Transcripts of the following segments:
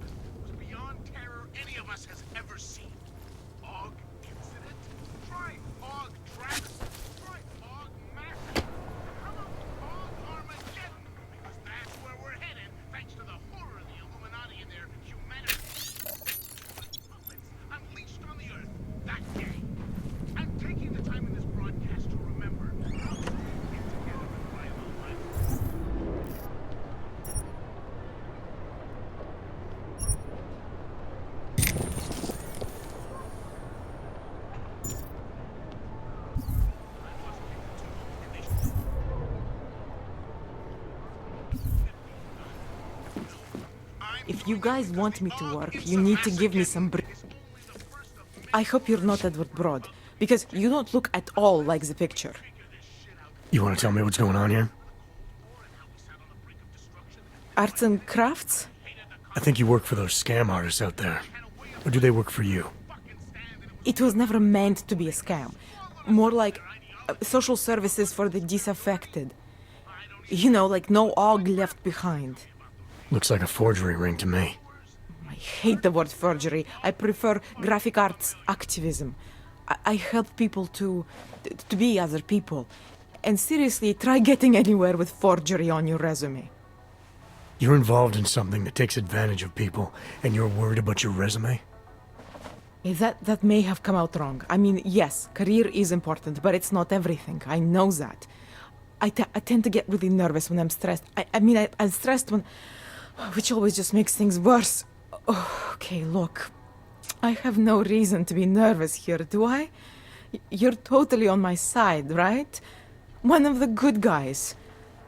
was beyond terror any of us has ever seen. Og incident? Try Og Drax. Try Og Massacre. How about Og Armageddon? Because that's where we're headed, thanks to the horror of the Illuminati and their humanity. Puppets unleashed on the earth that day. I'm taking the time in this broadcast to remember how we came together and write our lives. If you guys want me to work, you need to give me some I hope you're not Edward Broad, because you don't look at all like the picture. You want to tell me what's going on here? Arts and crafts? I think you work for those scam artists out there. Or do they work for you? It was never meant to be a scam. More like social services for the disaffected. You know, like no Og left behind. Looks like a forgery ring to me. I hate the word forgery. I prefer graphic arts activism. I help people to be other people. And seriously, try getting anywhere with forgery on your resume. You're involved in something that takes advantage of people, and you're worried about your resume? That may have come out wrong. I mean, yes, career is important, but it's not everything. I know that. I tend to get really nervous when I'm stressed. I'm stressed when... which always just makes things worse. Oh, okay, look. I have no reason to be nervous here, do I? You're totally on my side, right? One of the good guys.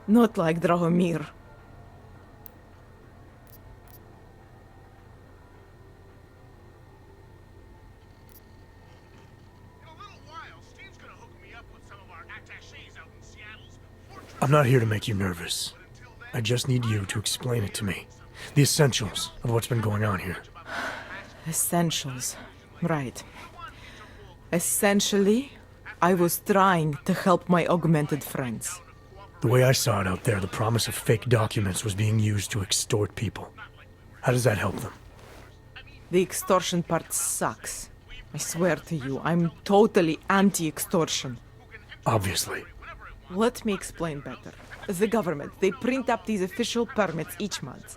Not like Drahomir. I'm not here to make you nervous. I just need you to explain it to me. The essentials of what's been going on here. Essentials. Right. Essentially, I was trying to help my augmented friends. The way I saw it out there, the promise of fake documents was being used to extort people. How does that help them? The extortion part sucks. I swear to you, I'm totally anti-extortion. Obviously. Let me explain better. The government, they print up these official permits each month,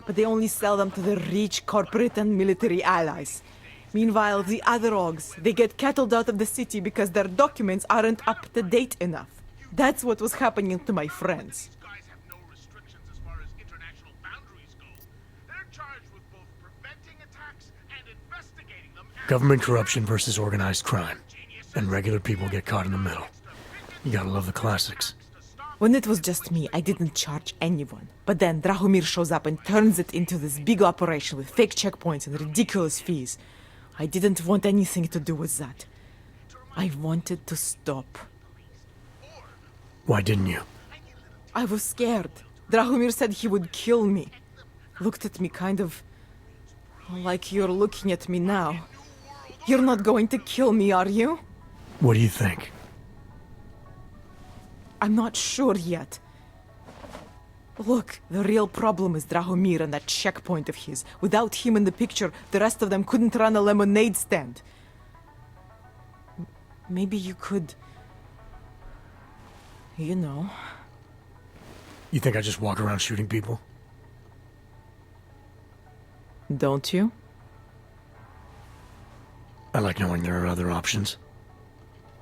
but they only sell them to the rich corporate and military allies. Meanwhile, the other Ogs, they get cattled out of the city because their documents aren't up to date enough. That's what was happening to my friends. These guys have no restrictions as far as international boundaries go. They're charged with both preventing attacks and investigating them. Government corruption versus organized crime. And regular people get caught in the middle. You gotta love the classics. When it was just me, I didn't charge anyone. But then Drahomir shows up and turns it into this big operation with fake checkpoints and ridiculous fees. I didn't want anything to do with that. I wanted to stop. Why didn't you? I was scared. Drahomir said he would kill me. Looked at me kind of... like you're looking at me now. You're not going to kill me, are you? What do you think? I'm not sure yet. Look, the real problem is Drahomir and that checkpoint of his. Without him in the picture, the rest of them couldn't run a lemonade stand. Maybe you could... you know... You think I just walk around shooting people? Don't you? I like knowing there are other options.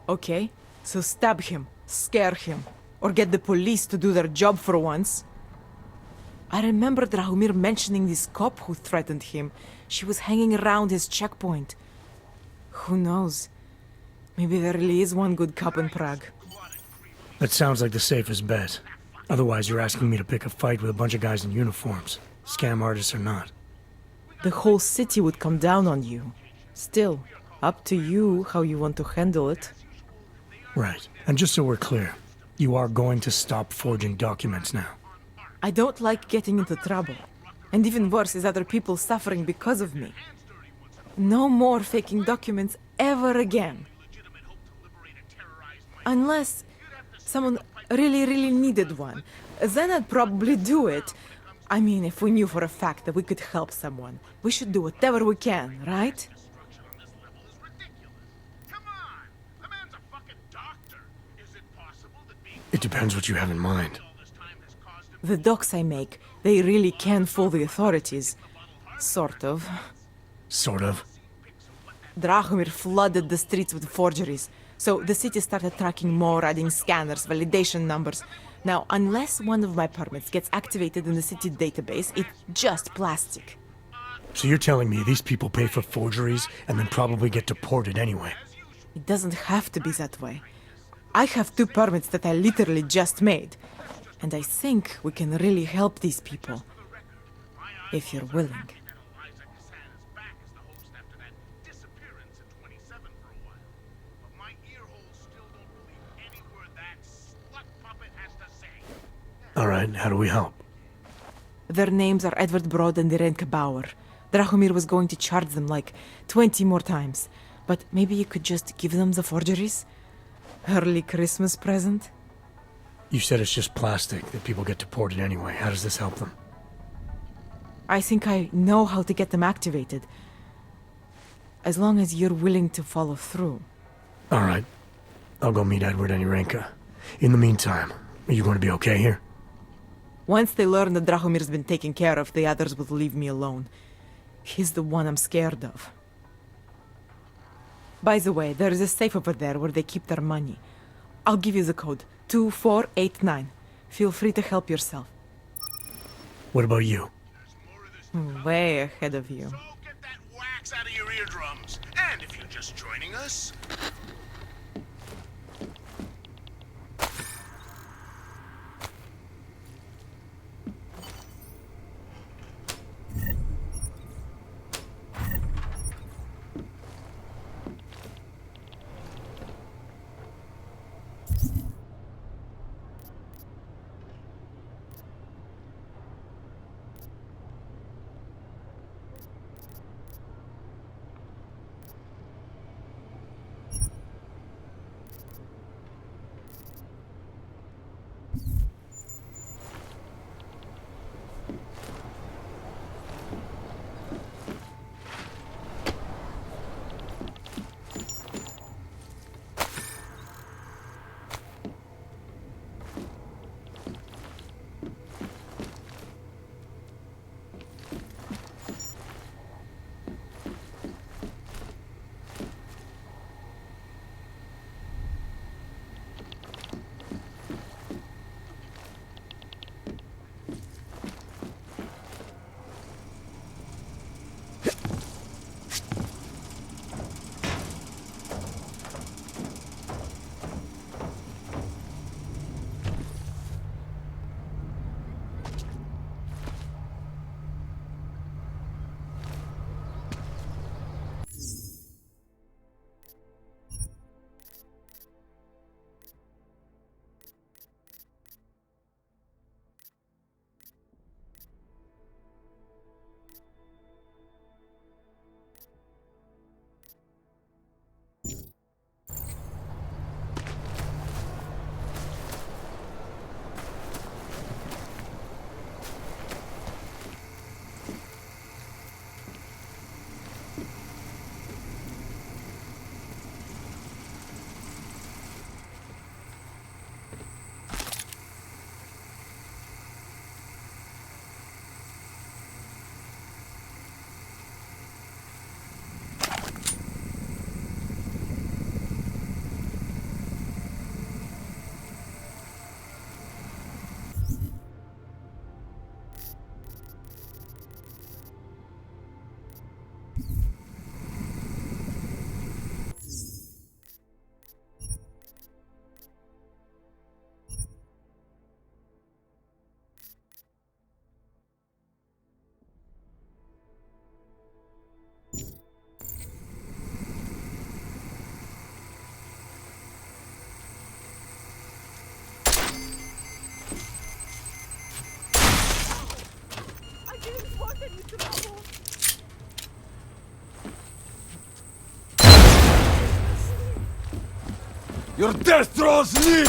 Okay, so stab him, scare him, or get the police to do their job for once. I remember Drahomir mentioning this cop who threatened him. She was hanging around his checkpoint. Who knows? Maybe there really is one good cop in Prague. That sounds like the safest bet. Otherwise, you're asking me to pick a fight with a bunch of guys in uniforms. Scam artists or not. The whole city would come down on you. Still, up to you how you want to handle it. Right. And just so we're clear, you are going to stop forging documents now. I don't like getting into trouble. And even worse is other people suffering because of me. No more faking documents ever again. Unless someone really needed one. Then I'd probably do it. I mean, if we knew for a fact that we could help someone, we should do whatever we can, right? Structure on this level is ridiculous. Come on! The man's a fucking doctor. Is it possible that being It depends what you have in mind. all this time has caused him The docs I make, they really can fool the authorities. Sort of. Sort of. Drahomir flooded the streets with forgeries, so the city started tracking more, adding scanners, validation numbers. Now, unless one of my permits gets activated in the city database, it's just plastic. So you're telling me these people pay for forgeries and then probably get deported anyway? It doesn't have to be that way. I have 2 permits that I literally just made, and I think we can really help these people, if you're willing. Eliza Cassan's back as the host after that disappearance in 27 for a while. But my ear holes still don't believe any word that slut puppet has to say. Alright, how do we help? Their names are Edward Broad and Irenka Bauer. Drahomir was going to charge them like 20 more times, but maybe you could just give them the forgeries? Early Christmas present? You said it's just plastic, that people get deported anyway. How does this help them? I think I know how to get them activated. As long as you're willing to follow through. Alright. I'll go meet Edward and Irenka. In the meantime, are you going to be okay here? Once they learn that Drahomir's been taken care of, the others will leave me alone. He's the one I'm scared of. By the way, there is a safe over there where they keep their money. I'll give you the code. 2489. Feel free to help yourself. What about you? Way ahead of you. So get that wax out of your eardrums. And if you're just joining us, Your death draws near!